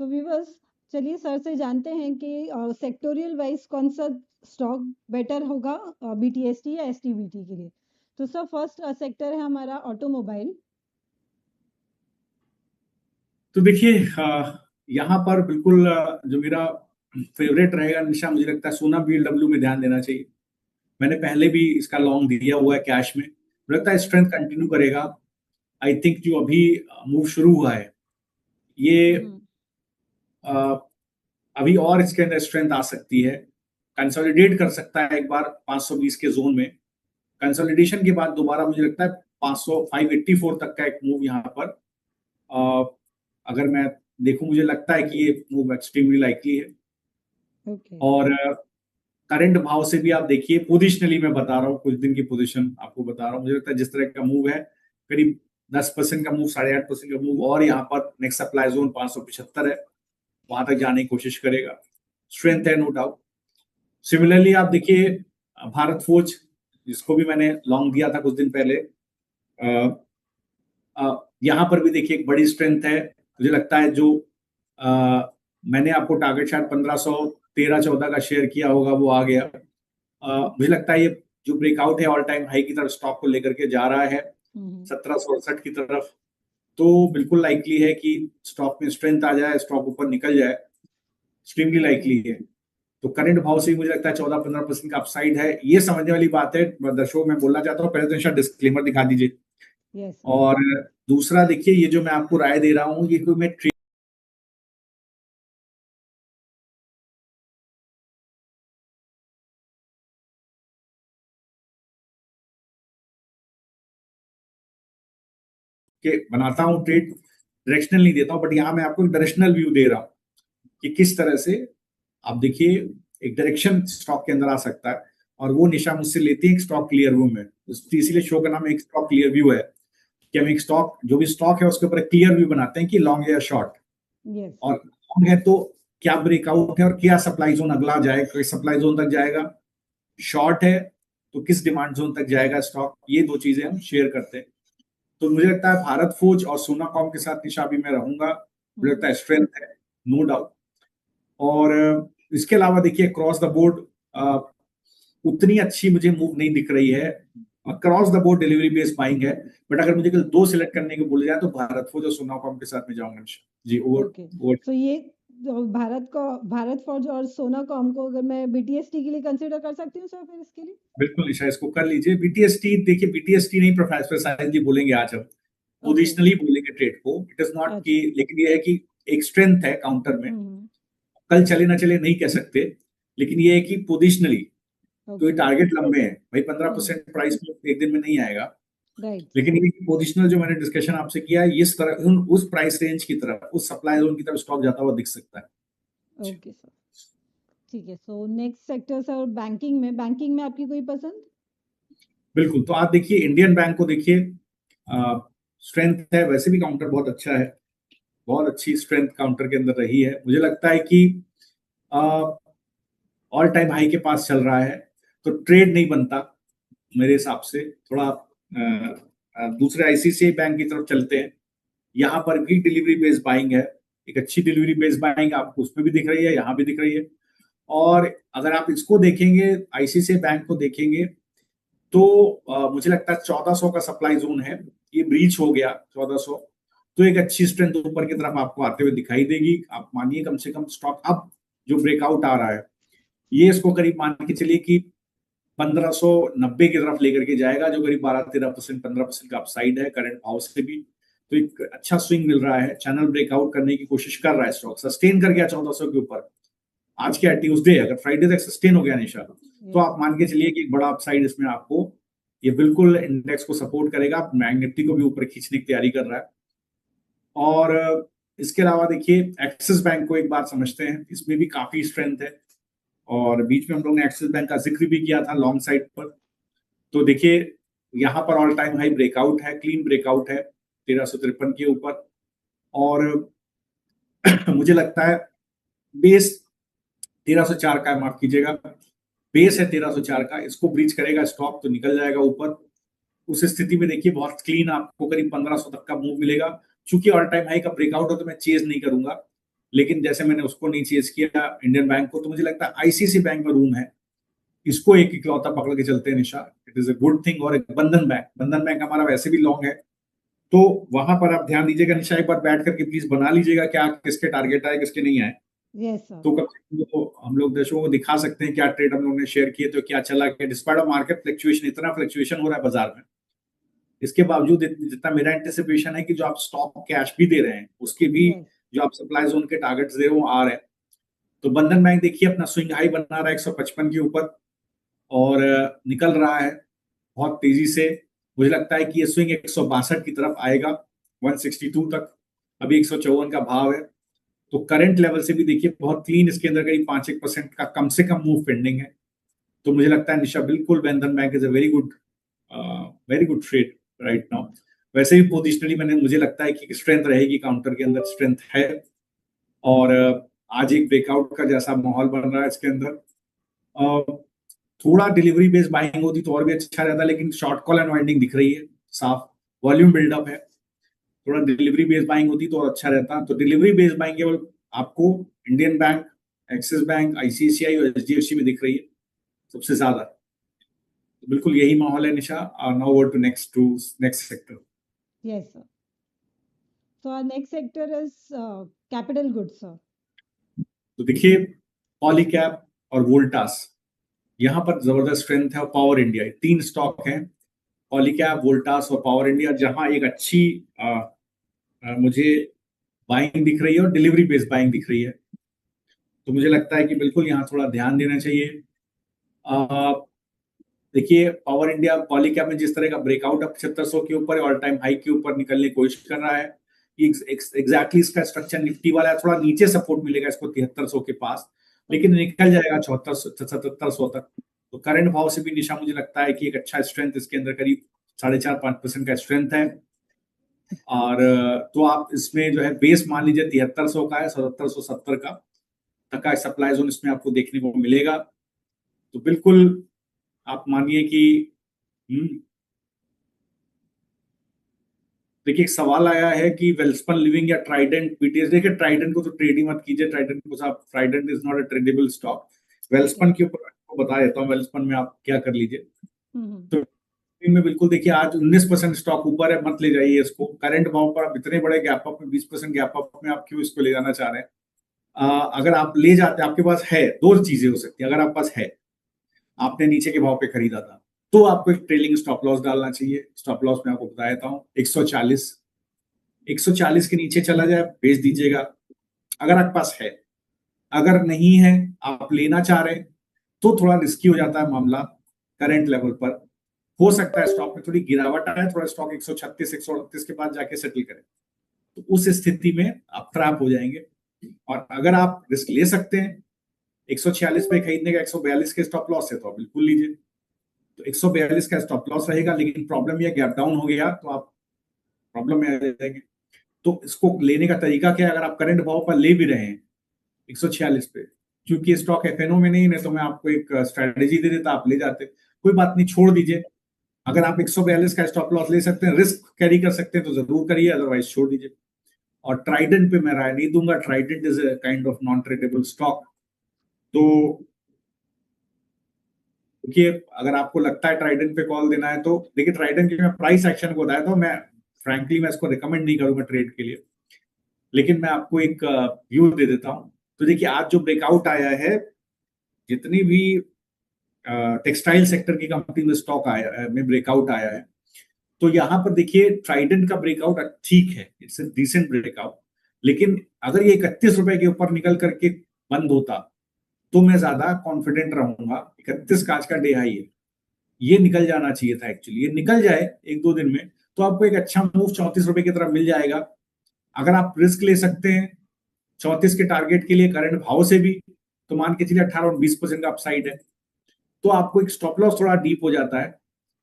So viewers, चलिए sir से जानते हैं कि सेक्टोरियल वाइज कौन सा स्टॉक बेटर होगा बीटीएसटी या एसटीबीटी के लिए। तो सर फर्स्ट सेक्टर है हमारा ऑटोमोबाइल। तो देखिए, यहाँ पर बिल्कुल जो मेरा फेवरेट रहेगा निशा, मुझे लगता है सोना बीएलडब्ल्यू में ध्यान देना चाहिए। मैंने पहले भी इसका लॉन्ग दिया हुआ है कैश में, मुझे लगता है स्ट्रेंथ कंटिन्यू करेगा। आई थिंक जो अभी मूव शुरू हुआ है ये अ, अभी और इसके अंदर स्ट्रेंथ आ सकती है, कंसोलिडेट कर सकता है एक बार 520 के जोन में। कंसोलिडेशन के बाद दोबारा मुझे लगता है 500 584 तक का एक मूव यहाँ पर अ, अगर मैं देखूं, मुझे लगता है कि ये मूव एक्सट्रीमली लाइकली है। ओके। और करंट भाव से भी आप देखिए, पोजिशनली मैं बता रहा हूँ, कुछ दिन की पोजीशन आपको बता रहा हूँ, मुझे लगता है जिस तरह का मूव है, करीब 10% का मूव, 8.5% का मूव, और यहाँ पर नेक्स्ट सप्लाई जोन 575 है, वहां तक जाने की कोशिश करेगा। स्ट्रेंथ है नो डाउट। सिमिलरली आप देखिए भारत फोर्ज, जिसको भी मैंने लॉन्ग दिया था कुछ दिन पहले, यहाँ पर भी देखिए एक बड़ी स्ट्रेंथ है। मुझे लगता है जो अ, मैंने आपको टारगेट शायद 1513-14 का शेयर किया होगा, वो आ गया। मुझे लगता है ये जो ब्रेकआउट है ऑल टाइम हाई की तरफ स्टॉक को लेकर के जा रहा है, 1768 की तरफ। तो बिल्कुल लाइकली है कि स्टॉक में स्ट्रेंथ आ जाए, स्टॉक ऊपर निकल जाए, एक्सट्रीमली लाइकली है। तो करंट भाव से मुझे लगता है 14-15% का अपसाइड है। ये समझने वाली बात है, दर्शकों मैं बोलना चाहता हूँ। पहले तो डिस्क्लेमर दिखा दीजिए। यस। और दूसरा देखिए, ये जो मैं आपको राय दे रहा हूँ, ये कोई मैं के बनाता हूँ ट्रेड, डायरेक्शनल नहीं देता हूँ, बट यहाँ मैं आपको डायरेक्शनल व्यू दे रहा हूँ कि किस तरह से आप देखिए एक डायरेक्शन स्टॉक के अंदर आ सकता है। और वो निशा मुझसे लेती है एक स्टॉक क्लियर व्यू में, इसीलिए शो का नाम एक स्टॉक क्लियर व्यू है कि हम एक स्टॉक, जो भी स्टॉक है उसके ऊपर एक क्लियर व्यू बनाते हैं कि लॉन्ग है या शॉर्ट। यस। और लॉन्ग है तो क्या ब्रेकआउट है और क्या सप्लाई जोन अगला जाएगा, किस सप्लाई जोन तक जाएगा। शॉर्ट है तो किस डिमांड जोन तक जाएगा स्टॉक। ये दो चीजें हम शेयर करते हैं। तो मुझे लगता है भारत फोर्ज और सोनाकॉम के साथ निशा भी मैं रहूंगा। मुझे लगता है स्ट्रेंथ है नो डाउट। और इसके अलावा देखिए क्रॉस द बोर्ड उतनी अच्छी मुझे मूव नहीं दिख रही है। Cross the board delivery based buying है, बट अगर मुझे कल दो सिलेक्ट करने को बोले जाए तो भारत फोर्ज और सोनाकॉम के साथ में जाऊंगा Nisha ji. Over okay. Over. So ये भारत फौज और सोनाकॉम को अगर मैं बीटीएसटी के लिए कंसीडर कर सकती हूँ सर, फिर इसके लिए? बिल्कुल निशा, इसको कर लीजिए। बीटीएसटी देखिए, बीटीएसटी नहीं प्रोफेसर बोलेंगे आज हम, ओके। पोजिशनली बोलेंगे ट्रेड को। इट इज नॉट की, अच्छा। लेकिन ये है कि एक स्ट्रेंथ है काउंटर में। हम्म। कल चले ना चले नहीं कह सकते, लेकिन ये है कि पोजिशनली तो ये ओके। टारगेट लंबे हैं भाई। 15% प्राइस में एक दिन में नहीं आएगा, राइट। लेकिन ये पोजिशनल जो मैंने डिस्कशन आपसे किया है, इस तरह उस प्राइस रेंज की तरफ, उस सप्लाई जोन की तरफ स्टॉक जाता हुआ दिख सकता है। ओके सर, ठीक है। सो नेक्स्ट सेक्टर सर, बैंकिंग में आपकी कोई पसंद? बिल्कुल, तो आप देखिए इंडियन बैंक को देखिए, स्ट्रेंथ है, वैसे भी काउंटर बहुत अच्छा है, बहुत अच्छी स्ट्रेंथ काउंटर के अंदर रही है। मुझे लगता है कि ऑल टाइम हाई के पास चल रहा है, तो ट्रेड नहीं बनता मेरे हिसाब से। थोड़ा दूसरे आईसीआईसीआई बैंक की तरफ चलते हैं। यहाँ पर भी डिलीवरी बेस्ड बाइंग है, एक अच्छी डिलीवरी बेस्ड बाइंग आपको उसमें भी दिख रही है, यहाँ भी दिख रही है। और अगर आप इसको देखेंगे, आईसीआईसीआई बैंक को देखेंगे, तो मुझे लगता है 1400 का सप्लाई जोन है, ये ब्रीच हो गया 1400, तो एक अच्छी स्ट्रेंथ ऊपर की तरफ आपको आते हुए दिखाई देगी। आप मानिए कम से कम स्टॉक अब जो ब्रेकआउट आ रहा है, ये इसको करीब मान के चलिए कि 1590 की तरफ लेकर के जाएगा, जो करीब 12-13%, 15% का अपसाइड है करंट भाव से भी। तो एक अच्छा स्विंग मिल रहा है, चैनल ब्रेकआउट करने की कोशिश कर रहा है स्टॉक, सस्टेन कर गया 1400 के ऊपर। आज क्या ट्यूसडे, अगर फ्राइडे तक सस्टेन हो गया निशा, तो आप मान के चलिए कि एक बड़ा अपसाइड इसमें आपको, ये बिल्कुल इंडेक्स को सपोर्ट करेगा, बैंक निफ्टी को भी ऊपर खींचने की तैयारी कर रहा है। और इसके अलावा देखिए एक्सिस बैंक को एक बार समझते हैं, इसमें भी काफी स्ट्रेंथ है। और बीच में हम लोग ने एक्सिस बैंक का जिक्र भी किया था लॉन्ग साइड पर। तो देखिए यहाँ पर ऑल टाइम हाई ब्रेकआउट है, क्लीन ब्रेकआउट है 1353 के ऊपर। और मुझे लगता है बेस 1304 का, माफ कीजिएगा, बेस है 1304 का, इसको ब्रीच करेगा स्टॉक तो निकल जाएगा ऊपर। उस स्थिति में देखिए बहुत क्लीन आपको करीब 1500 तक का मूव मिलेगा। चूंकि ऑल टाइम हाई का ब्रेकआउट हो तो मैं चेज नहीं करूंगा, लेकिन जैसे मैंने उसको नहीं चेज किया इंडियन बैंक को, तो मुझे लगता है आईसीसी बैंक में रूम है, इसको एक इकलौता पकड़ के चलते हैं Nisha, it is a good thing. और एक बंधन बैंक हमारा वैसे भी लॉन्ग है, तो वहां पर आप ध्यान दीजिएगा निशा, एक बार बैठ करके प्लीज बना लीजिएगा क्या किसके टारगेट आए किसके नहीं आए। Yes sir. तो कब तो हम लोग दर्शकों को दिखा सकते हैं क्या ट्रेड हम लोगों ने शेयर किए, तो क्या चला, क्या डिस्पाइट ऑफ मार्केट फ्लक्चुएशन, इतना फ्लक्चुएशन हो रहा है बाजार में, इसके बावजूद जितना मेरा एंटिसिपेशन है कि जो आप स्टॉक कैश भी दे रहे हैं उसके भी यस। जो आप सप्लाई जोन के टारगेट्स दे रहे हो वो आ रहे हैं। तो बंधन बैंक देखिए अपना स्विंग हाई बना रहा है 155 के ऊपर, और निकल रहा है बहुत तेजी से। मुझे लगता है कि ये स्विंग 162 की तरफ आएगा, 162 तक, अभी 154 का भाव है। तो करंट लेवल से भी देखिए बहुत क्लीन, इसके अंदर करीब 5-1% का कम से कम मूव पेंडिंग है। तो मुझे लगता है निशा बिल्कुल बंधन bank is a very good trade right now. वैसे भी पोजिशनली मैंने मुझे लगता है कि स्ट्रेंथ रहेगी, काउंटर के अंदर स्ट्रेंथ है, और आज एक ब्रेकआउट का जैसा माहौल बन रहा है इसके अंदर। थोड़ा डिलीवरी बेस्ड बाइंग होती तो और भी अच्छा रहता, लेकिन शॉर्ट कॉल एंड वाइंडिंग दिख रही है साफ, वॉल्यूम बिल्डअप है, थोड़ा डिलीवरी बेस्ड बाइंग होती तो और अच्छा रहता। तो डिलीवरी बेस्ड बाइंग केवल आपको Indian bank, axis bank, ICICI और एचडीएफसी में दिख रही है सबसे ज्यादा। तो बिल्कुल यही माहौल है Nisha. Now over to next sector. Yes sir. So our next sector is capital goods, sir. तो देखिए पॉलीकैब और वोल्टास, यहाँ पर जबरदस्त स्ट्रेंथ है, और पावर इंडिया, तीन स्टॉक हैं, पॉलीकैब, वोल्टास और पावर इंडिया, जहां एक अच्छी मुझे बाइंग दिख रही है और डिलीवरी बेस्ड बाइंग दिख रही है। तो मुझे लगता है कि बिल्कुल यहाँ थोड़ा ध्यान देना चाहिए। देखिए पावर इंडिया पॉलीकैब में जिस तरह का ब्रेकआउट अब 7500 के ऊपर ऑल टाइम हाई के ऊपर निकलने की कोशिश कर रहा है, एग्जैक्टली इसका स्ट्रक्चर निफ्टी वाला है, थोड़ा नीचे सपोर्ट मिलेगा इसको 7300 के पास, लेकिन निकल जाएगा 64700 तक। तो करंट भाव से भी निशा मुझे लगता है कि एक अच्छा स्ट्रेंथ इसके अंदर करीब 4.5-5% का स्ट्रेंथ है। और तो आप इसमें जो है बेस मान लीजिए 7300 का है, 7770 का तक का सप्लाई जोन इसमें आपको देखने को मिलेगा। तो बिल्कुल आप मानिए कि देखिए एक सवाल आया है कि वेल्सपन लिविंग या ट्राइडेंट बीटीएस। देखिए ट्राइडेंट को तो ट्रेड ही मत कीजिए, ट्राइडेंट को आप, Trident is not a tradable stock. Welspun के ऊपर आपको बता देता हूँ, वेल्सपन में आप क्या कर लीजिए। तो में बिल्कुल देखिए आज 19% स्टॉक ऊपर है, मत ले जाइए इसको। करंट भाव पर आप इतने बड़े गैप अप में 20% गैप अप में आप क्यों इसको ले जाना चाह रहे हैं? अगर आप ले जाते, आपके पास है, दो चीजें हो सकती है। अगर आपके पास है, आपने नीचे के भाव पे खरीदा था, तो आपको एक ट्रेलिंग स्टॉप लॉस डालना चाहिए। स्टॉप लॉस मैं आपको बता देता हूँ 140, 140 के नीचे चला जाए बेच दीजिएगा अगर आपके पास है। अगर नहीं है, आप लेना चाह रहे हैं, तो थोड़ा रिस्की हो जाता है मामला करंट लेवल पर। हो सकता है स्टॉक में थोड़ी गिरावट आए, थोड़ा स्टॉक 136 138 के बाद जाके सेटल करें, तो उस स्थिति में आप ट्रैप हो जाएंगे। और अगर आप रिस्क ले सकते हैं 146 पे खरीदने का, 142 के स्टॉप लॉस है, तो आप बिल्कुल लीजिए। तो 142 का स्टॉप लॉस रहेगा, लेकिन प्रॉब्लम यह गैप डाउन हो गया तो आप प्रॉब्लम में आ जाएंगे। तो इसको लेने का तरीका क्या है? अगर आप करंट भाव पर ले भी रहे हैं 146 पे, क्योंकि स्टॉक एफएनओ में नहीं है, तो मैं आपको एक स्ट्रेटेजी दे देता, आप ले जाते, कोई बात नहीं, छोड़ दीजिए। अगर आप 142 का स्टॉप लॉस ले सकते हैं, रिस्क कैरी कर सकते हैं, तो जरूर करिए, अदरवाइज छोड़ दीजिए। और ट्राइडेंट पे मैं राय नहीं दूंगा, Trident is a kind of non tradable stock. तो देखिए अगर आपको लगता है ट्राइडेंट पे कॉल देना है, तो देखिए ट्राइडेंट की मैं प्राइस एक्शन को बताया था, मैं फ्रैंकली मैं इसको रिकमेंड नहीं करूंगा ट्रेड के लिए, लेकिन मैं आपको एक व्यू दे देता हूं। तो देखिए आज जो ब्रेकआउट आया है, जितनी भी टेक्सटाइल सेक्टर की कंपनी में स्टॉक आया में ब्रेकआउट आया है, तो यहां पर देखिए ट्राइडेंट का ब्रेकआउट ठीक है, इट्स ए डिसेंट ब्रेकआउट। लेकिन अगर ये 31 रुपए के ऊपर निकल करके बंद होता, तो मैं ज्यादा कॉन्फिडेंट रहूंगा। 31 का आज का डे हाई है, ये निकल जाना चाहिए था एक्चुअली। ये निकल जाए 1-2 दिन में, तो आपको एक अच्छा मूव 34 रुपए की तरफ मिल जाएगा। अगर आप रिस्क ले सकते हैं 34 के टारगेट के लिए करंट भाव से भी, तो मान के चलिए 18 और 20% का अपसाइड है, तो आपको एक स्टॉप लॉस थोड़ा डीप हो जाता है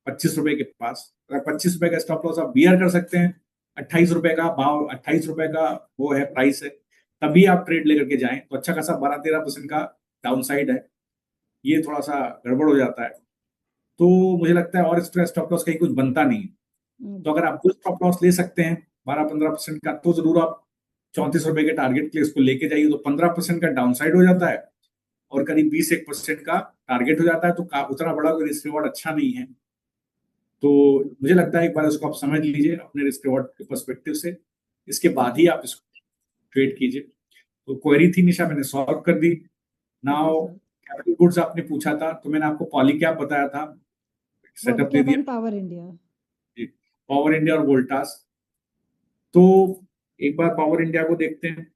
25 रुपए के पास। अगर 25 रुपए का स्टॉप लॉस आप बियर कर सकते हैं, 28 रुपए का भाव, 28 रुपए का वो है प्राइस है, तभी आप ट्रेड लेकर के जाएं, तो अच्छा खासा 12-13% का डाउन साइड है। ये थोड़ा सा गड़बड़ हो जाता है, तो मुझे लगता है और इस तरह स्टॉप लॉस कहीं कुछ बनता नहीं। तो अगर आप कुछ स्टॉप लॉस ले सकते हैं 12-15% का, तो जरूर आप ₹34 के टारगेट के लिए इसको लेके जाइए तो 15% का डाउनसाइड हो जाता है और करीब 20-1% का टारगेट हो जाता है, तो उतना बड़ा कोई रिस्क रिवॉर्ड अच्छा नहीं है। तो मुझे लगता है एक बार इसको आप समझ लीजिए अपने रिस्क रिवॉर्ड के पर्सपेक्टिव से, इसके बाद ही आप इसको ट्रेड कीजिए। तो क्वेरी थी निशा, मैंने सॉल्व कर दी। नाउ कैपिटल गुड्स आपने पूछा था, तो मैंने आपको पॉलीकैप बताया था, सेटअप दे पॉलीकैप दिया। And power India. जी, पावर इंडिया और वोल्टास। तो एक बार पावर इंडिया को देखते हैं।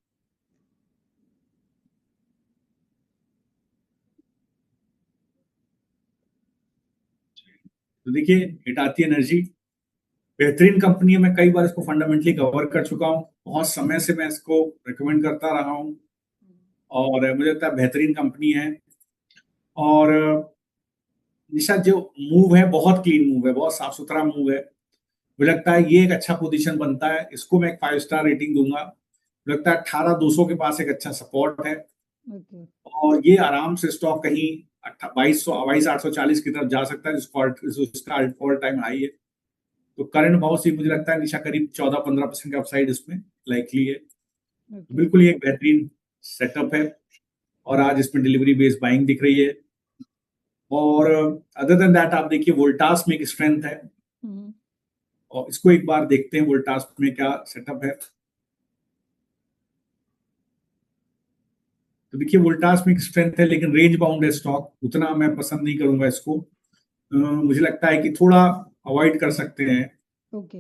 तो देखिए, हिटाची एनर्जी बेहतरीन कंपनी है, मैं कई बार इसको फंडामेंटली कवर कर चुका हूँ, बहुत समय से मैं इसको रिकमेंड करता रहा हूँ और मुझे लगता है बेहतरीन कंपनी है। और निशा जो मूव है बहुत क्लीन मूव है, बहुत साफ सुथरा मूव है। मुझे लगता है ये एक अच्छा पोजीशन बनता है, इसको मैं एक 5 स्टार रेटिंग दूंगा। मुझे लगता है 18,200 के पास एक अच्छा सपोर्ट है और ये आराम से स्टॉक कहीं 22,840 की तरफ जा सकता है, जिसका ऑल टाइम हाई है। तो करंट भाव से मुझे लगता है निशा करीब 14-15% का अपसाइड इसमें लाइकली है। बिल्कुल ये एक बेहतरीन सेटअप है और आज इसमें डिलीवरी बेस्ड बाइंग दिख रही है। और अदर देन दैट आप देखिए वोल्टास में एक स्ट्रेंथ है और इसको एक बार देखते हैं वोल्टास में क्या सेटअप है। तो देखिए वोल्टास में एक स्ट्रेंथ है लेकिन रेंज बाउंड है स्टॉक, उतना मैं पसंद नहीं करूंगा इसको। मुझे लगता है कि थोड़ा अवॉइड कर सकते हैं। ओके।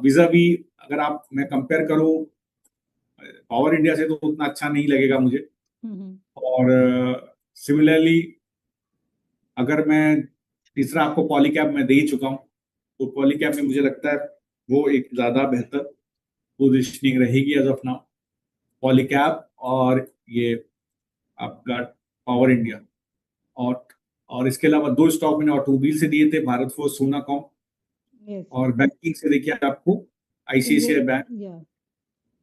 विजावी अगर आप मैं कंपेयर करूं पावर इंडिया से तो उतना अच्छा नहीं लगेगा मुझे। और सिमिलरली अगर मैं तीसरा आपको पॉलीकैप में दे ही चुका हूं, तो पॉलीकैप में मुझे लगता है वो एक ज्यादा बेहतर पोजिशनिंग रहेगी एज ऑफ नाउ, पॉलीकैप और ये आपका पावर इंडिया। और इसके अलावा 2 स्टॉक मैंने ऑटोमोबाइल से दिए थे, भारत फोर्ज, सोनाकॉम। और बैंकिंग से देखिए आपको आईसीआईसीआई बैंक, ठीक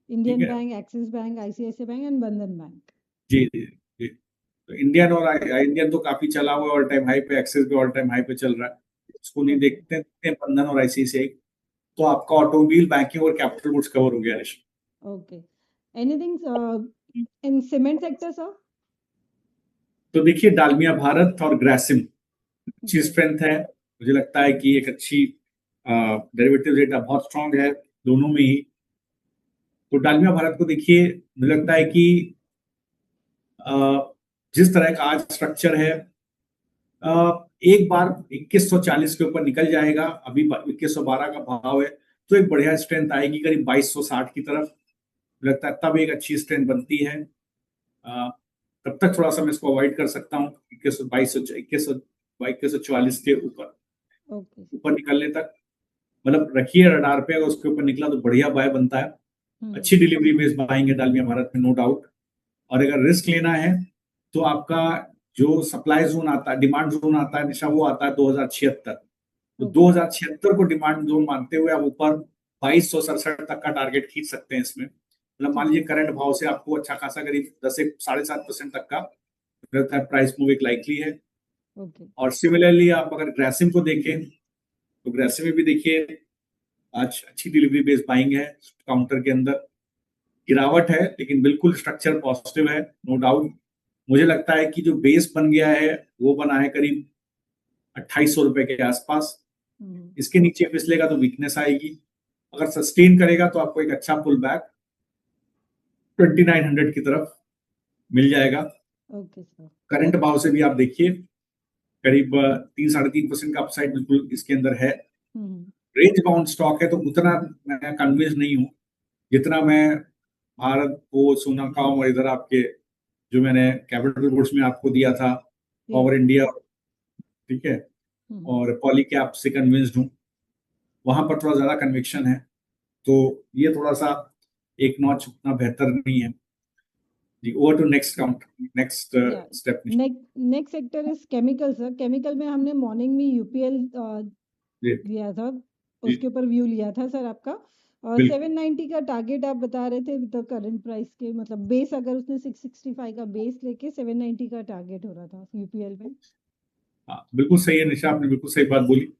इंडियन है। Bank, axis bank, ICICI bank and बंधन बैंक। जी जी जी। तो इंडियन और इंडियन तो काफी चला हुआ है, ऑल टाइम हाई पे, एक्सिस भी ऑल टाइम हाई पे चल रहा है, उसको नहीं देखते हैं। बंधन और आईसीआईसीआई। तो आपका ऑटोमोबाइल, बैंकिंग और कैपिटल गुड्स कवर हो गया Rishi. Okay. Anything in cement sector sir? तो देखिए डालमिया भारत और ग्रासिम अच्छी स्ट्रेंथ है, मुझे लगता है कि एक अच्छी डेरिवेटिव रेट बहुत स्ट्रांग है दोनों में ही। तो डालमिया भारत को देखिए, मुझे लगता है कि जिस तरह का आज स्ट्रक्चर है, एक बार 2140 के ऊपर निकल जाएगा, अभी 2112 का भाव है, तो एक बढ़िया स्ट्रेंथ आएगी करीब 2260 की तरफ, लगता है तब एक अच्छी स्ट्रेंथ बनती है। तब तक थोड़ा सा मैं इसको अवॉइड कर सकता हूँ 2140 के ऊपर ऊपर निकलने तक। मतलब रखिए रडार पे, अगर उसके ऊपर निकला तो बढ़िया बाय बनता है। अच्छी डिलीवरी बेस बाइंग है डालमिया भारत में, नो डाउट। और अगर रिस्क लेना है तो आपका जो सप्लाई जोन आता है, डिमांड जोन आता है निशा, वो आता है 2076। तो 2076 को डिमांड जोन मानते हुए आप ऊपर 2267 तक का टारगेट खींच सकते हैं इसमें। मतलब मान लीजिए करंट भाव से आपको अच्छा खासा करीब 10 से 7.5% तक का प्राइस मूव एक लाइकली है। और सिमिलरली आप अगर ग्रेसिम को देखें तो ग्रेसिम में भी देखिए आज अच्छी डिलीवरी बेस बाइंग है, काउंटर के अंदर गिरावट है लेकिन बिल्कुल स्ट्रक्चर पॉजिटिव है, नो डाउट। मुझे लगता है कि जो बेस बन गया है वो बना है करीब 2800 रुपए के आसपास। इसके नीचे फिसलेगा तो वीकनेस आएगी, अगर सस्टेन करेगा तो आपको एक अच्छा पुल बैक 2900 की तरफ मिल जाएगा। करंट भाव से भी आप देखिए करीब 3-3.5% का अपसाइड बिल्कुल इसके अंदर है। रेंज बाउंड स्टॉक है तो उतना मैं कन्विंस नहीं हूँ जितना मैं भारत को, सोनाकॉम और इधर आपके जो मैंने कैपिटल गुड्स में आपको दिया था, पावर इंडिया, ठीक है, और पॉलीकैप से कन्विंस्ड हूँ। वहां पर थोड़ा ज्यादा कन्विक्शन है, तो ये थोड़ा सा एक नॉच उतना बेहतर नहीं है। Over to next count, next step. Next sector is chemical sir. Chemical में हमने मॉर्निंग में यूपीएल दिया था, उसके ऊपर व्यू लिया था सर आपका। और 790 का टारगेट आप बता रहे थे विद करंट प्राइस के, मतलब बेस अगर उसने 665 का बेस लेके 790 का टारगेट हो रहा था यूपीएल में। हाँ बिल्कुल सही है निशा, आपने बिल्कुल सही बात बोली।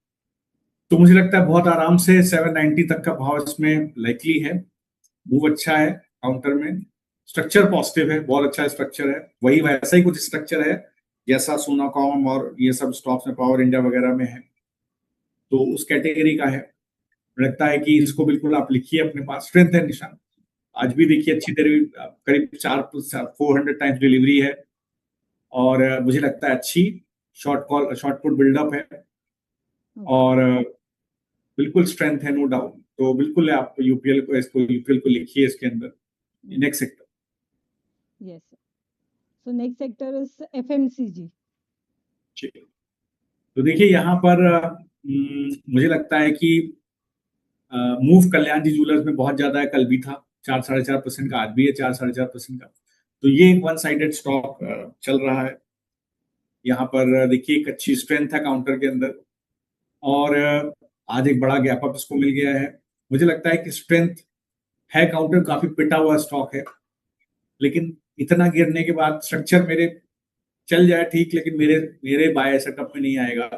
तो मुझे लगता है बहुत आराम से 790 तक का भाव इसमें लाइकली है। मूव अच्छा है काउंटर में, स्ट्रक्चर पॉजिटिव है, बहुत अच्छा स्ट्रक्चर है, वही वैसा ही कुछ स्ट्रक्चर है जैसा सोनाकॉम और ये सब स्टॉक्स में पावर इंडिया वगैरह में है, तो उस कैटेगरी का है। लगता है कि इसको बिल्कुल आप लिखिए अपने पास, स्ट्रेंथ है निशान। आज भी देखिए अच्छी तरह करीब 400 टाइम्स डिलीवरी है, और मुझे लगता है अच्छी शॉर्ट पुट बिल्डअप है, और बिल्कुल स्ट्रेंथ है, नो डाउट। तो बिल्कुल आप यूपीएल को लिखिए इसके अंदर। Next sector. Yes sir, so next sector is FMCG. तो देखिए यहाँ पर मुझे लगता है कि मूव कल्याण जी ज्वेलर्स में बहुत ज्यादा है, कल भी था 4-4.5% का, आज भी है 4-4.5% का। तो ये एक वन साइडेड स्टॉक चल रहा है। यहाँ पर देखिए एक अच्छी स्ट्रेंथ है काउंटर के अंदर, और आज एक बड़ा गैप अप इसको मिल गया है। मुझे लगता है कि स्ट्रेंथ है, काउंटर काफी पिटा हुआ स्टॉक है, लेकिन इतना गिरने के बाद स्ट्रक्चर मेरे चल जाए ठीक, लेकिन मेरे मेरे बाय सेटअप में नहीं आएगा।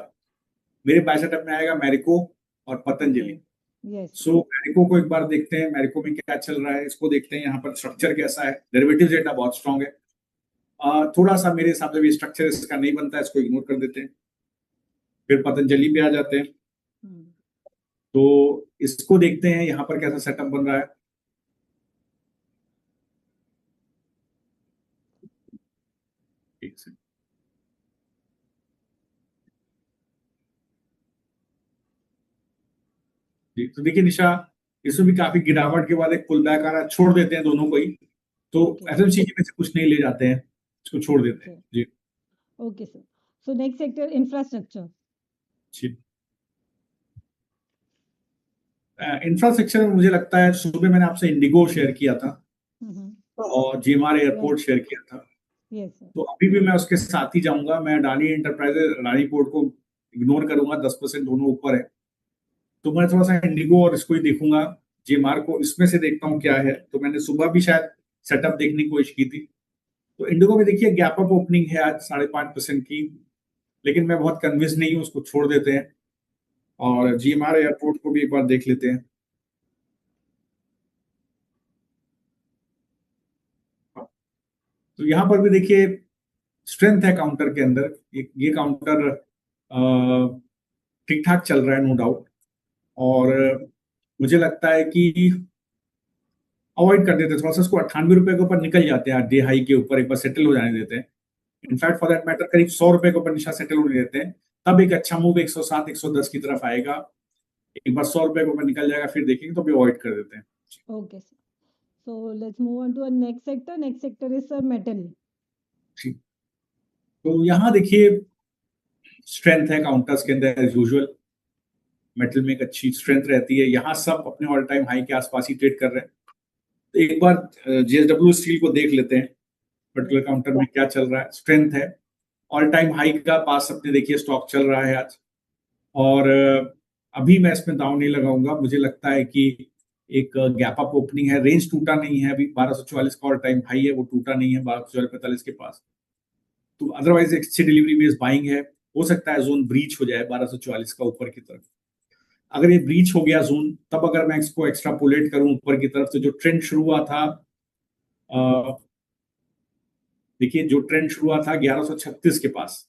मेरे बाय सेटअप में आएगा मैरिको और पतंजलि। सो मैरिको को एक बार देखते हैं, मैरिको में क्या चल रहा है इसको देखते हैं। यहाँ पर स्ट्रक्चर कैसा है, डेरिवेटिव डेटा बहुत स्ट्रांग है। थोड़ा सा मेरे हिसाब से स्ट्रक्चर इसका नहीं बनता है, इसको इग्नोर कर देते हैं। फिर पतंजलि पे आ जाते हैं, तो इसको देखते हैं यहाँ पर कैसा सेटअप बन रहा है। तो देखिए निशा, इसमें भी काफी गिरावट के बाद एक पुल बैक आ रहा है, छोड़ देते हैं दोनों को ही। तो एफएमसीजी में से कुछ नहीं ले जाते हैं, इसको छोड़ देते हैं जी। Okay sir, so next sector infrastructure. Infrastructure में मुझे लगता है सुबह मैंने आपसे इंडिगो शेयर किया था और जीएमआर एयरपोर्ट शेयर किया था। तो अभी भी मैं उसके साथ ही जाऊंगा। मैं अडानी एंटरप्राइजेज, अडानी पोर्ट को इग्नोर करूंगा, 10% दोनों ऊपर है। तो मैं थोड़ा सा इंडिगो और इसको ही देखूंगा, जीएमआर को इसमें से देखता हूँ क्या है। तो मैंने सुबह भी शायद सेटअप देखने की कोशिश की थी। तो इंडिगो में देखिए गैप अप ओपनिंग है आज 5.5% की, लेकिन मैं बहुत कन्विंस नहीं हूँ, उसको छोड़ देते हैं। और जीएमआर एयरपोर्ट को भी एक बार देख लेते हैं। तो यहाँ पर भी देखिए स्ट्रेंथ है काउंटर के अंदर। ये काउंटर ठीक ठाक चल रहा है, नो डाउट। और मुझे लगता है कि अवॉइड कर देते हैं थोड़ा सा इसको, 98 रुपए के ऊपर निकल जाते हैं डे हाई के ऊपर, एक बार सेटल हो जाने देते हैं। इनफैक्ट फॉर दैट मैटर करीब 100 रुपए के ऊपर निशा सेटल होने देते हैं, तब एक अच्छा मूव 107 110 की तरफ आएगा। एक बार 100 रुपए के ऊपर निकल जाएगा फिर देखेंगे, तो भी अवॉइड कर देते हैं। Okay sir, so let's move on to next sector. Next sector is sir metal. तो यहाँ देखिए स्ट्रेंथ है काउंटर्स के अंदर एज यूजुअल। मेटल में एक अच्छी स्ट्रेंथ रहती है। यहाँ सब अपने ऑल टाइम हाई के आसपास ही ट्रेड कर रहे हैं। तो एक बार जेएसडब्ल्यू स्टील को देख लेते हैं, पर्टिकुलर काउंटर में क्या चल रहा है। स्ट्रेंथ है, ऑल टाइम हाई का पास अपने देखिए स्टॉक चल रहा है आज। और अभी मैं इसमें दाव नहीं लगाऊंगा। मुझे लगता है कि एक गैप अप ओपनिंग है, रेंज टूटा नहीं है अभी। 1244 का ऑल टाइम हाई है, वो टूटा नहीं है 1245 के पास। तो अदरवाइज एक अच्छी डिलीवरी बेस बाइंग है। हो सकता है जोन ब्रीच हो जाए 1244 का ऊपर की तरफ। अगर ये ब्रीच हो गया जोन, तब अगर मैं इसको एक्स्ट्रापोलेट करूं ऊपर की तरफ, तो जो ट्रेंड शुरू हुआ था, देखिए जो ट्रेंड शुरू हुआ था 1136 के पास,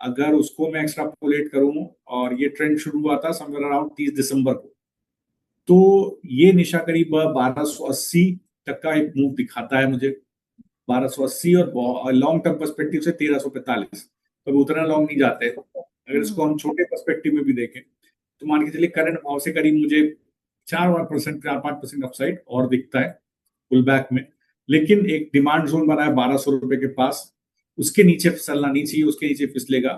अगर उसको मैं एक्स्ट्रापोलेट करूं, और ये ट्रेंड शुरू हुआ था समवेयर अराउंड 30 दिसंबर को, तो ये निशा करीब 1280 तक का एक मूव दिखाता है मुझे। 1280 और लॉन्ग टर्म पर्सपेक्टिव से 1345, तो उतना लॉन्ग नहीं जाते। अगर इसको हम छोटे पर्सपेक्टिव में भी देखें, तो मान के चलिए करंट भाव से करीब मुझे 4-5% अपसाइड और दिखता है पुल बैक में। लेकिन एक डिमांड जोन बना है 1200 रुपए के पास, उसके नीचे फिसलना नहीं चाहिए। उसके नीचे फिसलेगा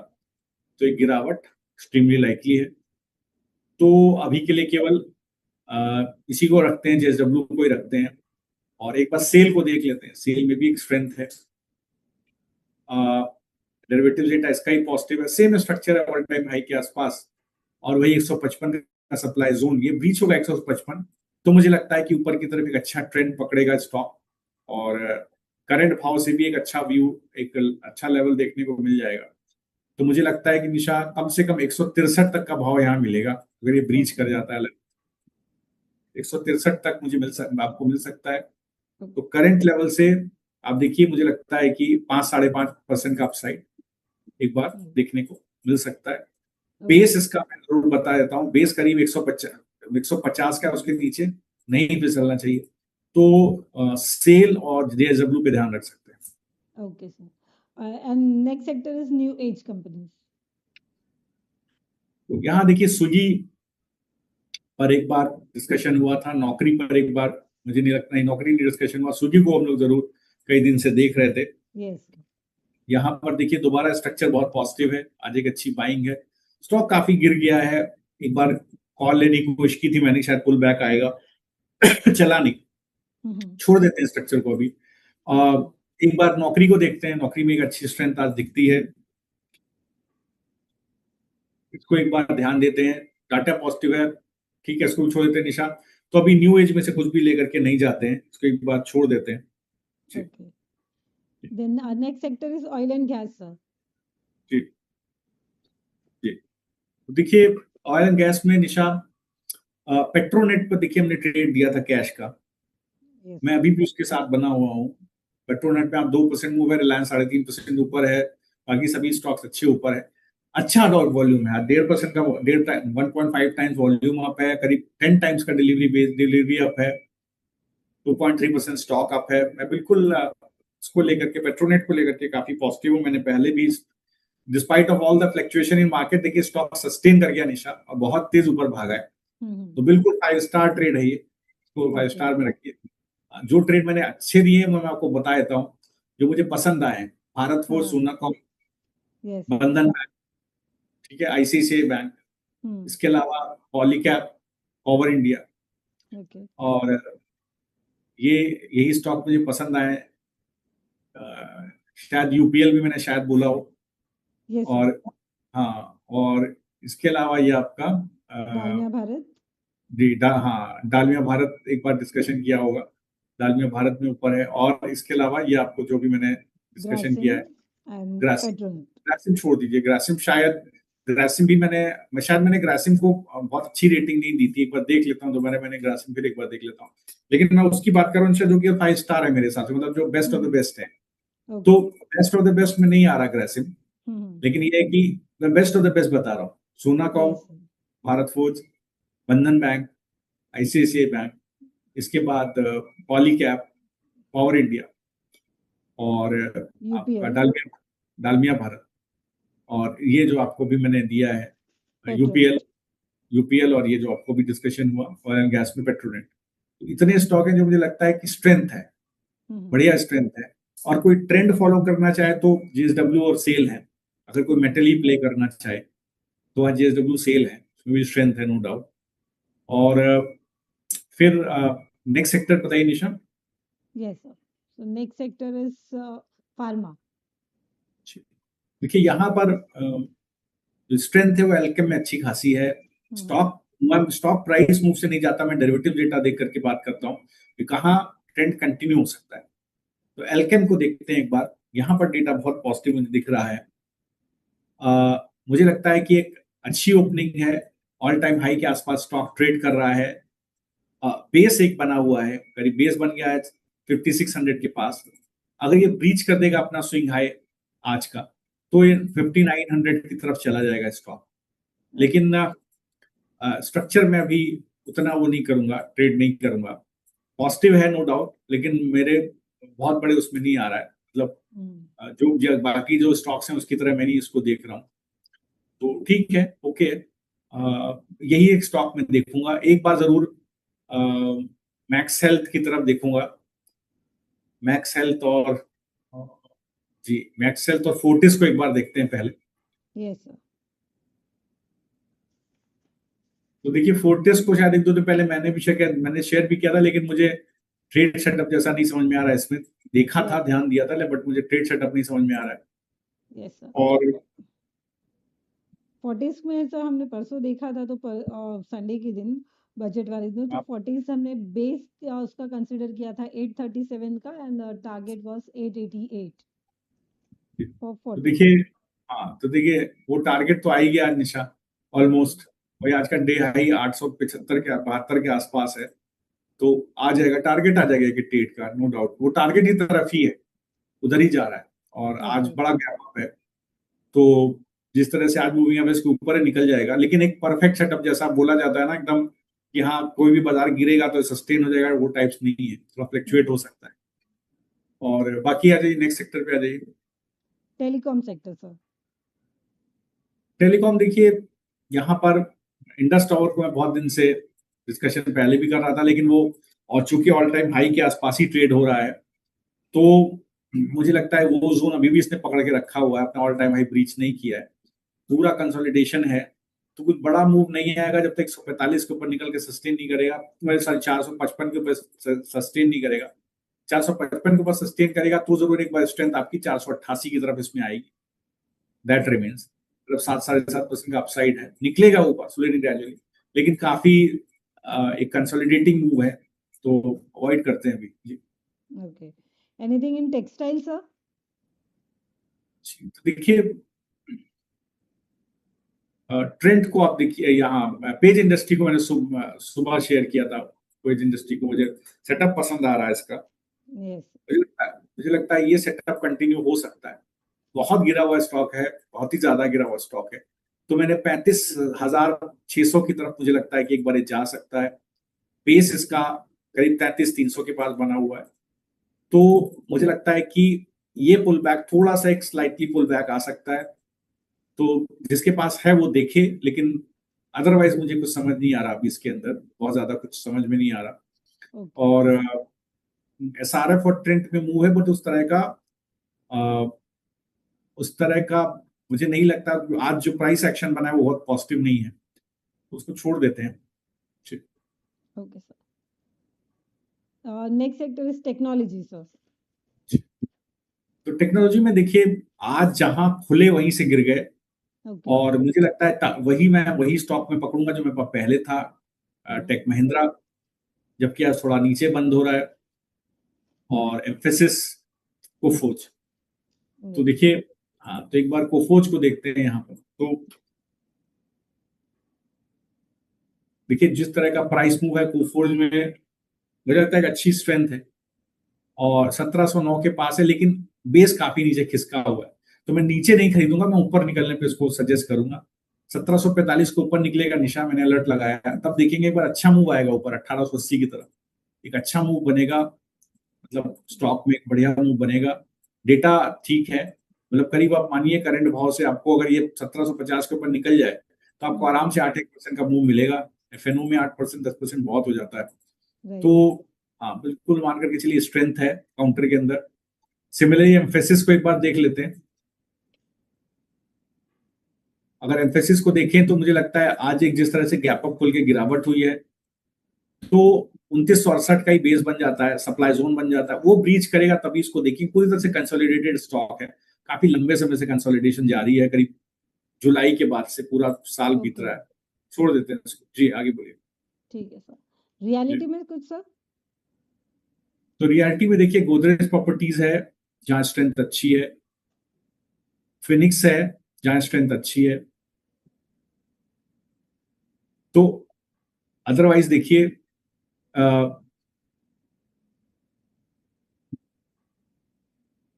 तो एक गिरावट एक्सट्रीमली लाइकली है। तो अभी के लिए केवल इसी को रखते हैं, जेएसडब्ल्यू को ही रखते हैं। और एक बार सेल को देख लेते हैं, सेल में भी एक स्ट्रेंथ है। डेरिवेटिव डेटा इसका ही पॉजिटिव है, सेम स्ट्रक्चर है ऑल टाइम हाई के आसपास, और वही 155 का सप्लाई जोन। ये ब्रीच होगा 155, तो मुझे लगता है कि ऊपर की तरफ एक अच्छा ट्रेंड पकड़ेगा स्टॉक, और करंट भाव से भी एक अच्छा व्यू, एक अच्छा लेवल देखने को मिल जाएगा। तो मुझे लगता है कि निशा कम से कम 163 तक का भाव यहाँ मिलेगा अगर ये ब्रीच कर जाता है। 163 तक मुझे आपको मिल सकता है। तो करंट लेवल से आप देखिए, मुझे लगता है कि 5-5.5% का अपसाइड एक बार देखने को मिल सकता है। बेस इसका मैं जरूर बता देता हूँ, बेस करीब 150 का, उसके नीचे नहीं फिसलना चाहिए। तो सेल और जेएसडब्ल्यू पे ध्यान रख सकते हैं। Okay sir. And next sector is new age companies. तो यहाँ देखिए, स्विगी पर एक बार डिस्कशन हुआ था, नौकरी पर एक बार, मुझे नहीं लगता, नौकरी नहीं डिस्कशन हुआ, स्विगी को हम लोग जरूर कई दिन से देख रहे थे। यस। यहाँ पर देखिए दोबारा स्ट्रक्चर बहुत पॉजिटिव है, आज एक अच्छी बाइंग है। स्टॉक काफी गिर गया है, एक बार कॉल लेने की कोशिश की थी मैंने, शायद पुल बैक आएगा चला नहीं, छोड़ देते हैं स्ट्रक्चर को अभी। एक बार नौकरी को देखते हैं, नौकरी में एक अच्छी स्ट्रेंथ आज दिखती है, इसको एक बार ध्यान देते हैं। डाटा पॉजिटिव है, ठीक है, इसको भी छोड़ देते हैं निशा। तो अभी न्यू एज में से कुछ भी लेकर के नहीं जाते हैं, इसको एक बार छोड़ देते हैं। Okay. Then our next sector is oil and gas, sir. जी जी, देखिए ऑयल एंड गैस में निशा, पेट्रोनेट पर देखिए हमने ट्रेड दिया था कैश का। Yes. मैं अभी भी उसके साथ बना हुआ हूँ। पेट्रोनेट पे आप 2% मूव है, रिलायंस 3.5% ऊपर है, बाकी सभी स्टॉक्स अच्छे ऊपर है। अच्छा डॉट वॉल्यूम है, 1.5% का 1.5 टाइम्स वॉल्यूम अप है, करीब 10 टाइम्स का डिलीवरी अप है, 2.3% स्टॉक अप है। मैं बिल्कुल इसको लेकर के, पेट्रोनेट को लेकर के काफी पॉजिटिव हूँ। मैंने पहले भी, despite of all the fluctuation in market, देखिए स्टॉक सस्टेन कर गया निशा और बहुत तेज ऊपर भागा है। तो बिल्कुल 5 स्टार ट्रेड है ये, इसको 5 स्टार में रखिए। जो ट्रेड मैंने अच्छे दिए मैं आपको बता देता हूँ, जो मुझे पसंद आए, भारत फोर्ज, सोनाकॉम, बंधन बैंक, ठीक है, आईसीआईसीआई बैंक, इसके अलावा पॉलीकैब, पावर इंडिया, और ये यही स्टॉक मुझे पसंद आए। शायद यूपीएल भी मैंने शायद बोला हो। और हाँ, और इसके अलावा ये आपका डालमिया भारत, हाँ, डालमिया भारत एक बार डिस्कशन किया होगा, डालमिया भारत में ऊपर है। और इसके अलावा ये आपको जो भी मैंने डिस्कशन किया है, ग्रासिम छोड़ दीजिए, ग्रासिम भी मैंने ग्रासिम को बहुत अच्छी रेटिंग नहीं दी थी, एक बार देख लेता हूँ दोबारा, मैंने ग्रासिम फिर एक बार देख लेता हूँ। लेकिन मैं उसकी बात कर रहा हूँ जो कि 5 स्टार है मेरे हिसाब से, मतलब जो बेस्ट ऑफ द बेस्ट है। तो बेस्ट ऑफ द बेस्ट में नहीं आ रहा ग्रासिम, लेकिन ये है कि मैं बेस्ट ऑफ द बेस्ट बता रहा हूँ। सोनाकॉम, भारत फोर्ज, बंधन बैंक, आईसीआईसीआई बैंक, इसके बाद पॉलीकैब, पावर इंडिया, और आपका डालमिया भारत, और ये जो आपको भी मैंने दिया है यूपीएल, और ये जो आपको भी डिस्कशन हुआ ऑयल एंड गैस में पेट्रोनेट। तो इतने स्टॉक हैं जो मुझे लगता है कि स्ट्रेंथ है, बढ़िया स्ट्रेंथ है। और कोई ट्रेंड फॉलो करना चाहे तो जेएसडब्ल्यू और सेल है। अगर कोई मेटल ही प्ले करना चाहे तो वहाँ जेएसडब्ल्यू सेल है, उसमें भी स्ट्रेंथ है, नो डाउट। और फिर नेक्स्ट सेक्टर बताइए Nisha. Yes sir, so next sector is pharma. देखिए यहाँ पर जो स्ट्रेंथ है वो एल्केम में अच्छी खासी है। स्टॉक प्राइस मूव से नहीं जाता, मैं डेरिवेटिव डेटा देख करके बात करता हूँ कि कहाँ ट्रेंड कंटिन्यू हो सकता है। तो एल्केम को देखते हैं एक बार, यहाँ पर डेटा बहुत पॉजिटिव मुझे दिख रहा है। मुझे लगता है कि एक अच्छी ओपनिंग है, ऑल टाइम हाई के आसपास स्टॉक ट्रेड कर रहा है। बेस एक बना हुआ है, करीब बेस बन गया है 5600 के पास। अगर ये ब्रीच कर देगा अपना स्विंग हाई आज का, तो ये 5900 की तरफ चला जाएगा स्टॉक। लेकिन स्ट्रक्चर में अभी उतना वो नहीं करूंगा, ट्रेड नहीं करूंगा। पॉजिटिव है नो डाउट, लेकिन मेरे बहुत बड़े उसमें नहीं आ रहा है, मतलब जो बाकी जो स्टॉक्स हैं उसकी तरह मैं नहीं इसको देख रहा हूँ। तो ठीक है, ओके, यही एक स्टॉक में देखूंगा। एक बार जरूर मैक्स हेल्थ की तरफ देखूंगा, मैक्स हेल्थ और जी मैक्स हेल्थ और फोर्टिस को एक बार देखते हैं पहले। Yes sir. तो देखिए फोर्टिस को शायद 1-2 दिन पहले मैंने शेयर भी किया था, लेकिन मुझे ट्रेड सेटअप जैसा नहीं समझ में आ रहा है। इसमें देखा था, ध्यान दिया था, बट मुझे ट्रेड सेटअप नहीं समझ में आ रहा है। Yes sir. और फोर्टिस में सर हमने परसों देखा था, तो संडे के दिन, बजट वाले दिन, तो फोर्टिस हमने बेस उसका कंसीडर किया था 837 का, एंड टारगेट वाज 888 फॉर तो 40। देखिए, हाँ तो देखिए वो टारगेट तो आ ही गया निशा, ऑलमोस्ट। वही आज का डे हाई 875 के 72 के आसपास है। तो आ जाएगा, टारगेट आ जाएगा कि ट्रेड का, नो डाउट वो टारगेट की तरफ ही है, उधर ही जा रहा है। और आज बड़ा गैप अप है, तो जिस तरह से आज मूविंग एवरेज के ऊपर है निकल जाएगा, लेकिन एक परफेक्ट सेटअप जैसा बोला जाता है ना एकदम कि हाँ कोई भी बाजार गिरेगा तो सस्टेन हो जाएगा, वो टाइप्स नहीं है, थोड़ा फ्लक्चुएट हो सकता है। और बाकी आ जाइए नेक्स्ट सेक्टर पे आ जाइए। Telecom sector sir. टेलीकॉम देखिए, यहाँ पर इंडस टावर को मैं बहुत दिन से डिस्कशन पहले भी कर रहा था, लेकिन वो और चूंकि ऑल टाइम हाई के आसपास ही ट्रेड हो रहा है, तो मुझे लगता है वो जोन अभी भी इसने पकड़ के रखा हुआ है, अपना ऑल टाइम हाई ब्रीच नहीं किया है, पूरा कंसोलिडेशन है। तो कुछ बड़ा मूव नहीं आएगा जब तक 145 के ऊपर निकल के सस्टेन नहीं करेगा, मेरे साथ 455 के ऊपर सस्टेन नहीं करेगा, 455 के ऊपर सस्टेन करेगा तो जरूर एक बार स्ट्रेंथ आपकी 488 की तरफ इसमें आएगी, दैट रिमेन्स। मतलब 7-7.5% का अपसाइड है, निकलेगा ऊपर स्लोली ग्रेजुअली, लेकिन काफी एक कंसोलिडेटिंग मूव है, तो अवॉइड करते हैं अभी जी। Okay, anything in textile sir? तो देखिए ट्रेंड को आप देखिए, यहाँ पेज इंडस्ट्री को मैंने सुबह शेयर किया था, पेज इंडस्ट्री को मुझे सेटअप पसंद आ रहा है इसका। यस। मुझे लगता है ये सेटअप कंटिन्यू हो सकता है, बहुत गिरा हुआ स्टॉक है, बहुत ही ज्यादा गिरा हुआ स्टॉक है, तो मैंने 35,600 की तरफ मुझे लगता है कि एक बार जा सकता है। पेस इसका करीब 33,300 के पास बना हुआ है, तो मुझे लगता है कि ये पुल बैक थोड़ा सा एक स्लाइटली पुल बैक आ सकता है, तो जिसके पास है वो देखे, लेकिन अदरवाइज मुझे कुछ समझ नहीं आ रहा अभी इसके अंदर, बहुत ज्यादा कुछ समझ में नहीं आ रहा। और SRF और ट्रेंड में मूव है, बट उस तरह का मुझे नहीं लगता। आज जो प्राइस एक्शन बना है वो बहुत पॉजिटिव नहीं है, उसको छोड़ देते हैं। Okay sir, next sector is technology sir. तो टेक्नोलॉजी में देखिए, आज जहां खुले वहीं से गिर गए, और मुझे लगता है वही स्टॉक में पकड़ूंगा जो मैं पहले था, टेक महिंद्रा, जबकि आज थोड़ा नीचे बंद हो रहा है, और एम्फेसिस, कोफोज। तो देखिए, हाँ तो एक बार कोफोज को देखते हैं यहाँ पर। तो देखिए जिस तरह का प्राइस मूव है कोफोज में, मुझे लगता है एक अच्छी स्ट्रेंथ है, और 1709 के पास है, लेकिन बेस काफी नीचे खिसका हुआ है, तो मैं नीचे नहीं खरीदूंगा, मैं ऊपर निकलने पे इसको सजेस्ट करूंगा। 1745 के ऊपर निकलेगा, निशा मैंने अलर्ट लगाया है, तब देखेंगे एक बार अच्छा मूव आएगा ऊपर 1880 की तरफ, एक अच्छा मूव बनेगा, मतलब स्टॉक में एक बढ़िया मूव बनेगा। डेटा ठीक है, मतलब करीब आप मानिए करंट भाव से आपको अगर ये 1750 के ऊपर निकल जाए तो आपको आराम से 8% का मूव मिलेगा। एफएनओ में 8% 10% बहुत हो जाता है, तो हाँ बिल्कुल मान करके चलिए स्ट्रेंथ है काउंटर के अंदर। सिमिलरली एम्फेसिस को एक बार देख लेते हैं। अगर एम्फेसिस को देखें तो मुझे लगता है आज एक जिस तरह से गैप अप खुल के गिरावट हुई है, तो 2968 का ही बेस बन जाता है, सप्लाई जोन बन जाता है, वो ब्रीच करेगा तभी इसको देखिए। पूरी तरह से कंसोलिडेटेड स्टॉक है, काफी लंबे समय से कंसोलिडेशन जारी है, करीब जुलाई के बाद से पूरा साल बीत रहा है, छोड़ देते हैं इसको जी। आगे बोलिए। ठीक है सर, रियलिटी में कुछ सर? तो रियलिटी में देखिए, गोदरेज प्रॉपर्टीज है जहां स्ट्रेंथ अच्छी है, फिनिक्स है जहां स्ट्रेंथ अच्छी है, तो अदरवाइज देखिए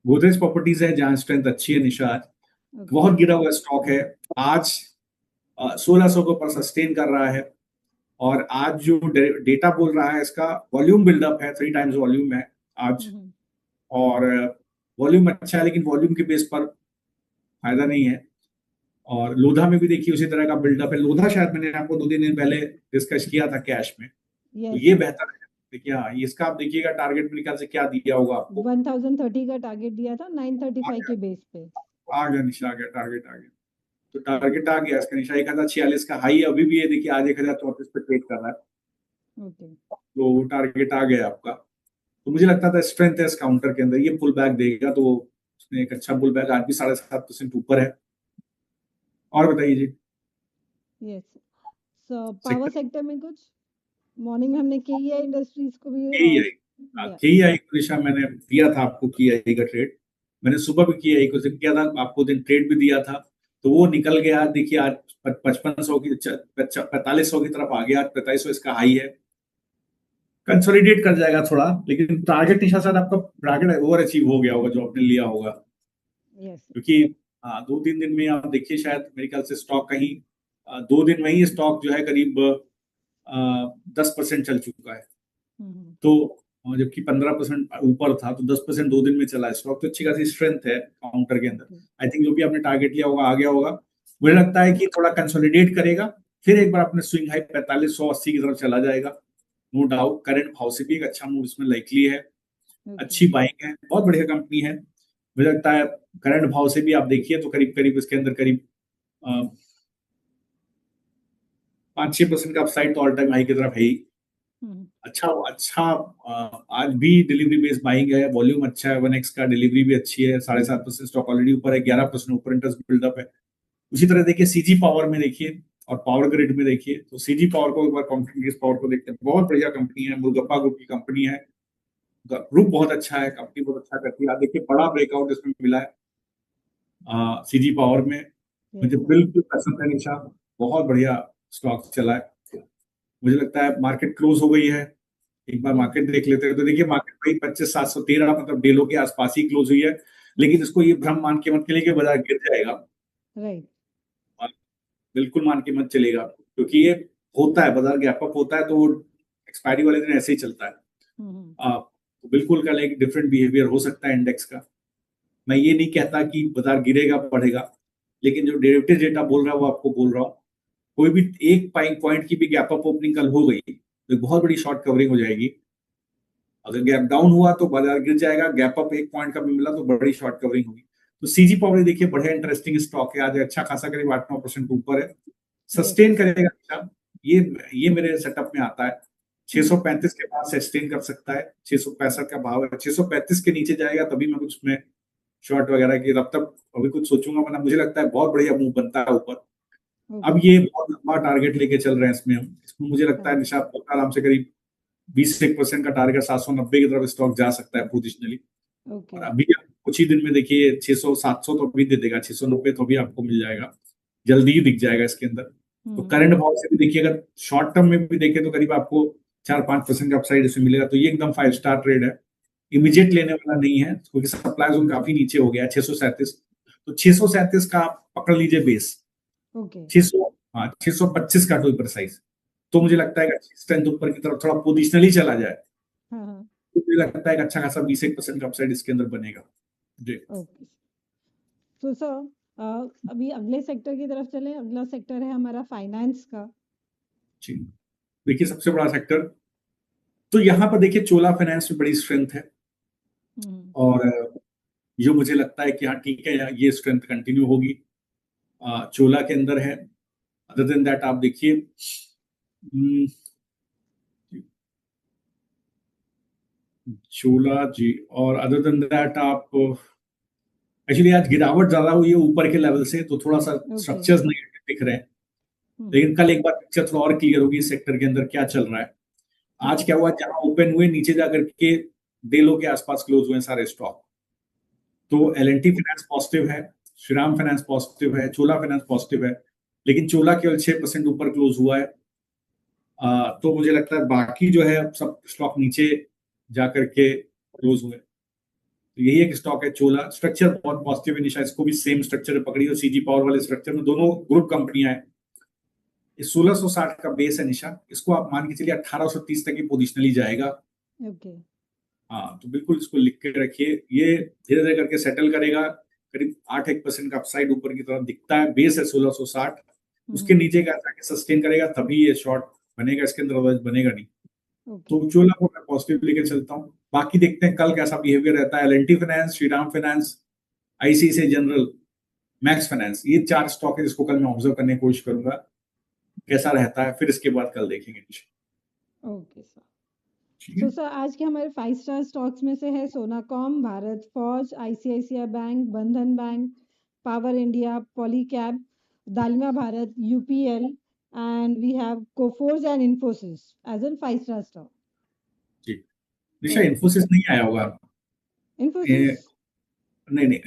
गोदरेज प्रॉपर्टीज है जहां स्ट्रेंथ अच्छी है निशाद, बहुत गिरा हुआ स्टॉक है, आज 1600 के ऊपर सस्टेन कर रहा है, और आज जो डेटा बोल रहा है इसका वॉल्यूम बिल्डअप है, 3 टाइम्स वॉल्यूम है आज, और वॉल्यूम अच्छा है, लेकिन वॉल्यूम के बेस पर फायदा नहीं है। और लोधा में भी देखिए उसी तरह का बिल्डअप है, लोधा शायद मैंने आपको 2-3 दिन पहले डिस्कस किया था कैश में, तो ये बेहतर है। देखिए हाँ, इसका आप देखिएगा टारगेट मेरे ख्याल से क्या दिया होगा आपको, 1030 का टारगेट दिया था 935 के बेस पे। आ गया निशा, आ गया टारगेट, आ गया, तो टारगेट आ गया इसका निशा। 1046 का हाई अभी भी है, देखिए आज 1034 पे ट्रेड कर रहा है, तो टारगेट आ गया आपका। तो मुझे लगता था स्ट्रेंथ है इस काउंटर के अंदर, ये पुल बैक देगा, तो उसने एक अच्छा पुल बैक, आज भी 7.5% ऊपर है। और बताइए जी। यस, सो पावर सेक्टर में कुछ? मॉर्निंग में हमने केईआई इंडस्ट्रीज को भी केईआई दिशा मैंने दिया था आपको, केईआई का ट्रेड मैंने सुबह भी केईआई को किया था, आपको दिन ट्रेड भी दिया था, तो वो निकल गया। देखिए आज 5500 की 4500 की तरफ आ गया, 4500 इसका हाई है, कंसोलिडेट कर जाएगा थोड़ा, लेकिन टारगेट निशा शायद आपका टारगेट ओवर अचीव हो गया होगा जो आपने लिया होगा। क्योंकि 2-3 दिन में आप देखिए शायद मेरे ख्याल से स्टॉक कहीं 2 दिन में ही स्टॉक जो है करीब 10% चल चुका है। तो जबकि 15% ऊपर था, तो 10% 2 दिन में चला है स्टॉक, तो अच्छी खासी स्ट्रेंथ है काउंटर के अंदर। आई थिंक जो भी आपने टारगेट लिया होगा आ गया होगा। मुझे लगता है कि थोड़ा कंसोलिडेट करेगा, फिर एक बार अपने स्विंग हाई 4580 की तरफ चला जाएगा, नो डाउट। करंट भाव से भी एक अच्छा मूव इसमें लाइकली है, अच्छी बाइंग है, बहुत बढ़िया कंपनी है। मुझे लगता है करंट भाव से भी आप देखिए तो करीब करीब इसके अंदर करीब 5-6% का अपसाइड तो ऑल टाइम हाई की तरफ है ही। अच्छा अच्छा आज भी डिलीवरी बेस बाइंग है, वॉल्यूम अच्छा है, 1x का डिलीवरी भी अच्छी है, 7.5% स्टॉक ऑलरेडी ऊपर है, 11% ऊपर इंटरेस्ट बिल्डअप है। उसी तरह देखिए सीजी पावर में देखिए और पावर ग्रिड में देखिए, तो सीजी पावर को एक बार कॉन्फिडेंस पावर को देखते हैं, बहुत बढ़िया कंपनी है, मुर्गप्पा ग्रुप की कंपनी है, ग्रुप बहुत अच्छा है, कंपनी बहुत अच्छा करती है। आप देखिए बड़ा ब्रेकआउट इसमें मिला है सीजी पावर में, मुझे बिल्कुल पसंद है निशा, बहुत बढ़िया स्टॉक चला है। मुझे लगता है मार्केट क्लोज हो गई है, एक बार मार्केट देख लेते हैं तो देखिए मार्केट वही 25,713 मतलब डेलो के आसपास ही क्लोज हुई है, लेकिन इसको ये भ्रम मान के मत चलिए कि बाजार गिर जाएगा, राइट, बिल्कुल मान के मत चलेगा, क्योंकि ये होता है, बाजार गैप अप होता है तो एक्सपायरी वाले दिन ऐसे ही चलता है। तो बिल्कुल कल एक डिफरेंट बिहेवियर हो सकता है इंडेक्स का। मैं ये नहीं कहता कि बाजार गिरेगा बढ़ेगा, लेकिन जो डेरिवेटिव डेटा बोल रहा है वो आपको बोल रहा हूँ, कोई भी एक पॉइंट की भी गैप अप ओपनिंग कल हो गई तो बहुत बड़ी शॉर्ट कवरिंग हो जाएगी। अगर गैप डाउन हुआ तो बाजार गिर जाएगा, गैप अप एक पॉइंट का भी मिला तो बड़ी शॉर्ट कवरिंग होगी। तो सीजी पावर देखिए बढ़िया इंटरेस्टिंग स्टॉक है, आज अच्छा खासा करीब 8-9% ऊपर है, सस्टेन करेगा अच्छा, ये मेरे सेटअप में आता है। 635 के बाद सस्टेन कर सकता है, 665 का भाव है, 635 के नीचे जाएगा तभी मैं कुछ में शॉर्ट वगैरह की तब तक अभी कुछ सोचूंगा, वरना मुझे लगता है बहुत बढ़िया मूव बनता है ऊपर। अब ये बहुत लंबा टारगेट लेके चल रहे हैं इसमें मुझे लगता है निशा आराम से करीब 20% का टारगेट 790 की तरफ स्टॉक जा सकता है पोजिशनली। और अभी कुछ ही दिन में देखिए 600-700 तो अभी दे देगा, 690 तो अभी आपको मिल जाएगा, जल्दी ही दिख जाएगा इसके अंदर। तो करंट भाव से भी देखिए, अगर शॉर्ट टर्म में भी देखे तो करीब आपको 4-5% का अपसाइड इसमें मिलेगा, तो ये एकदम 5 स्टार ट्रेड है, इमीडिएट लेने वाला नहीं है, क्योंकि सप्लाई जोन काफी नीचे हो गया है 637, तो 637 का आप पकड़ लीजिए बेस, 625 का टू प्रिसाइज, तो मुझे लगता है कि स्ट्रेंथ ऊपर की तरफ थोड़ा पोजिशनली चला जाए तो मुझे लगता है कि अच्छा खासा 20% का अपसाइड इसके अंदर बनेगा जी। तो सर अभी अगले सेक्टर की तरफ चले, अगला सेक्टर है हमारा फाइनेंस का जी। देखिए सबसे बड़ा सेक्टर तो यहाँ पर देखिए चोला फाइनेंस में बड़ी स्ट्रेंथ है, और ये मुझे लगता है कि हाँ ठीक है ये स्ट्रेंथ कंटिन्यू होगी, चोला के अंदर है। अदर देन दैट आप देखिए चोला जी, और अदर देन दैट आप एक्चुअली आज गिरावट ज्यादा हुई है ऊपर के लेवल से, तो थोड़ा सा स्ट्रक्चर्स नेगेटिव दिख रहे हैं, लेकिन कल एक बार पिक्चर थोड़ा और क्लियर होगी सेक्टर के अंदर क्या चल रहा है। आज क्या हुआ, जहां ओपन हुए नीचे जाकर के डेलो के आसपास क्लोज हुए सारे स्टॉक, तो एल&टी फाइनेंस पॉजिटिव है, श्रीराम फाइनेंस पॉजिटिव है, चोला फाइनेंस पॉजिटिव है, लेकिन चोला केवल 6% ऊपर क्लोज हुआ है। तो मुझे लगता है बाकी जो है सब स्टॉक नीचे जाकर के क्लोज हुए, तो यही एक स्टॉक है चोला। स्ट्रक्चर बहुत पॉजिटिव है निशा, इसको भी सेम स्ट्रक्चर पकड़ी और सीजी पावर वाले स्ट्रक्चर में दोनों ग्रुप कंपनियां हैं। 1660 का बेस है निशा, इसको आप मान के चलिए 1830 तक ही पोजिशनली जाएगा। हाँ तो बिल्कुल इसको लिख के रखिए, ये धीरे धीरे करके सेटल करेगा, करीब 8% का अपसाइड ऊपर की तरफ दिखता है, बेस है 1660, उसके नीचे का सस्टेन करेगा तभी ये शॉर्ट बनेगा, इसके अंदर अदरवाइज बनेगा नहीं। तो चोला को मैं पॉजिटिव लेकर चलता हूँ, बाकी देखते हैं कल कैसा बिहेवियर रहता है। L&T finance, Shriram finance, ICICI general, max finance, ये 4 स्टॉक है जिसको कल मैं ऑब्जर्व करने की कोशिश करूंगा कैसा रहता है, फिर इसके बाद कल देखेंगे। Okay sir. तो सर आज के हमारे 5 स्टार स्टॉक्स में से है Sonacom, Bharat Forge, ICICI bank, Bandhan bank, power India, Polycab, Dalmia Bharat, UPL, and we have Coforge and Infosys as in 5 star stock. जी निशा, इन्फोसिस नहीं आया होगा, Infosys नहीं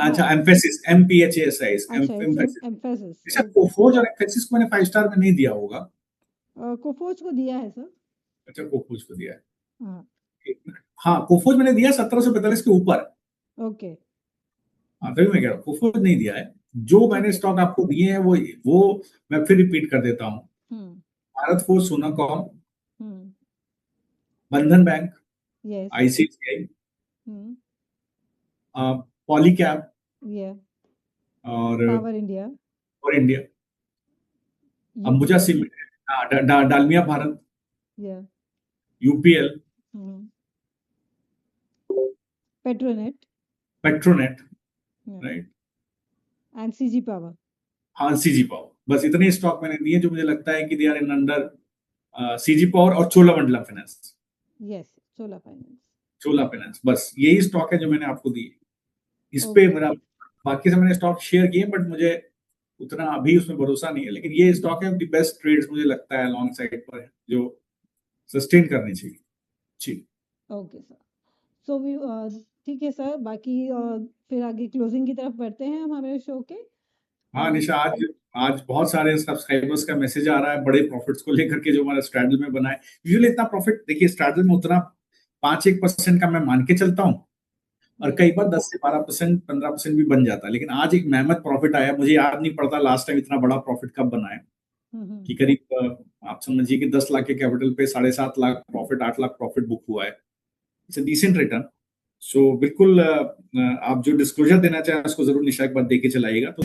अच्छा एम्फेसिस, एमपीएचएएस एम्फेसिस, निशा कोफोर्ज और एम्फेसिस को मैंने 5 स्टार में नहीं दिया होगा। कोफोर्ज को दिया है सर। अच्छा, कोफोज को दिया है। हाँ हाँ, कोफोज मैंने दिया 1745 के ऊपर। ओके हाँ, तभी मैं कह रहा हूँ कोफोज नहीं दिया है। जो मैंने ठीक है। स्टॉक आपको दिए हैं वो मैं फिर रिपीट कर देता हूँ। हम्म भारत फोर्ज सोनाकॉम, hmm Bandhan bank, yes ICICI, hmm Polycab ये और power India India, Ambuja UPL cement, Dalmia Bharat, या UPL, hmm Petronet Petronet, right, and CG power. हाँ सीजी पावर। बस इतने स्टॉक मैंने दिए जो मुझे लगता है कि they are in under CG power और Cholamandalam finance. Yes Chola finance. Chola finance, बस यही स्टॉक है जो मैंने आपको दिए। इस पे ओके मेरा, बाकी से मैंने स्टॉक शेयर किए बट मुझे उतना अभी उसमें भरोसा नहीं है, लेकिन ये स्टॉक है द बेस्ट ट्रेड्स मुझे लगता है लॉन्ग साइड पर है, जो सस्टेन करनी चाहिए। जी ओके सर। सो ठीक है सर, बाकी फिर आगे क्लोजिंग की तरफ बढ़ते हैं हम हमारे शो के। हाँ निशा, आज आज बहुत सारे सब्सक्राइबर्स का मैसेज आ रहा है बड़े प्रॉफिट्स को लेकर के जो हमारा स्ट्रैडल में बना है। यूजुअली इतना प्रॉफिट देखिए स्ट्रैडल में उतना 5-1% का मैं मान के चलता हूँ, और जी कई बार 10 से 12%, 15% भी बन जाता है, लेकिन आज एक मेहनत प्रॉफिट आया। मुझे याद नहीं पड़ता लास्ट टाइम इतना बड़ा प्रॉफिट कब बना है, कि करीब आप समझिए कि 10 लाख के कैपिटल पे 7.5 lakh profit, 8 lakh profit book हुआ है। It's a decent return. So बिल्कुल आप जो डिस्क्लोजर देना चाहें उसको जरूर निशा एक बार दे के चलाइएगा। तो